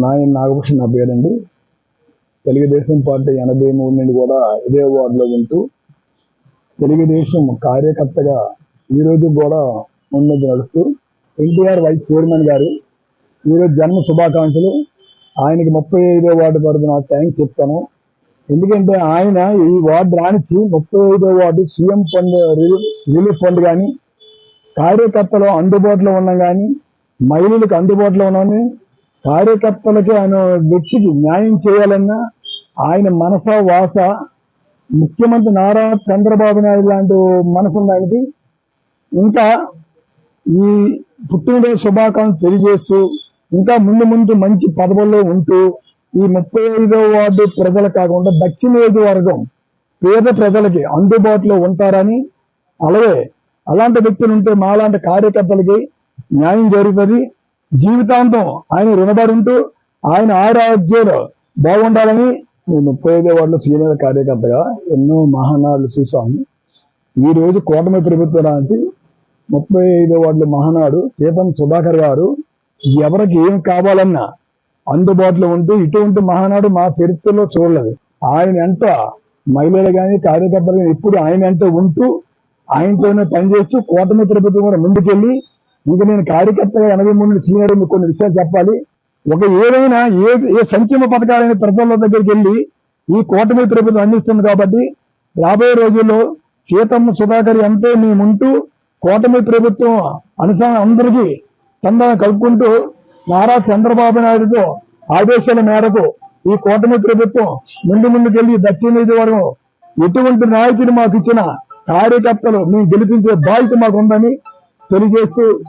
నాగభూషణ్ నా పేరండి. తెలుగుదేశం పార్టీ 83 నుండి కూడా ఇదే వార్డులో ఉంటూ తెలుగుదేశం కార్యకర్తగా ఈరోజు కూడా ముందుకు నడుస్తూ ఎన్టీఆర్ వైస్ చైర్మన్ గారు ఈరోజు జన్మ శుభాకాంక్షలు. ఆయనకి 35వ వార్డు తరఫున థ్యాంక్స్ చెప్తాను. ఎందుకంటే ఆయన ఈ వార్డు రానిచ్చి 35వ ward CM fund relief fund కానీ కార్యకర్తలు అందుబాటులో ఉన్నా కానీ మహిళలకు అందుబాటులో ఉన్నామని కార్యకర్తలకి ఆయన వ్యక్తికి న్యాయం చేయాలన్నా ఆయన మనస వాస ముఖ్యమంత్రి నారా చంద్రబాబు నాయుడు లాంటి మనసు ఆయనకి. ఇంకా ఈ పుట్టినరోజు శుభాకాంక్షలు తెలియజేస్తూ ఇంకా ముందు మంచి పదవుల్లో ఉంటూ ఈ 35వ వార్డు ప్రజలు కాకుండా దక్షిణ నియోజకవర్గం పేద ప్రజలకి అందుబాటులో ఉంటారని, అలాగే అలాంటి వ్యక్తులు ఉంటే మాలాంటి కార్యకర్తలకి న్యాయం జరుగుతుంది. జీవితాంతం ఆయన రుణపడి ఉంటూ ఆయన ఆరోగ్యాలు బాగుండాలని 35వ వార్డులో సీనియర్ కార్యకర్తగా ఎన్నో మహానాడులు చూసాము. ఈ రోజు కూటమి ప్రభుత్వానికి 35వ వార్డులో మహానాడు సీతం సుధాకర్ గారు ఎవరికి ఏం కావాలన్నా అందుబాటులో ఉంటూ ఇటువంటి మహానాడు మా చరిత్రలో చూడలేదు. ఆయన వెంట మహిళలు కానీ కార్యకర్తలు కానీ ఎప్పుడు ఆయన వెంట ఉంటూ ఆయనతోనే పనిచేస్తూ కూటమి ప్రభుత్వం కూడా ముందుకెళ్ళి ఇంకా నేను కార్యకర్తగా 83 సీనియర్ మీకు కొన్ని విషయాలు చెప్పాలి. ఏదైనా ఏ సంక్షేమ పథకాలైన ప్రజల దగ్గరికి వెళ్ళి ఈ కూటమి ప్రభుత్వం అందిస్తుంది కాబట్టి రాబోయే రోజుల్లో సీతమ్మ సుధాకర్ ఎంతో మేముంటూ కూటమి ప్రభుత్వం అనుసరణ అందరికీ చందాన్ని కలుపుకుంటూ నారా చంద్రబాబు నాయుడుతో ఆదేశాల మేరకు ఈ కూటమి ప్రభుత్వం ముందుకెళ్లి దక్షిణ నియోజకవర్గం ఎటువంటి నాయకులు మాకు ఇచ్చిన కార్యకర్తలు మేము గెలిపించే బాధ్యత మాకు ఉందని తెలియజేస్తూ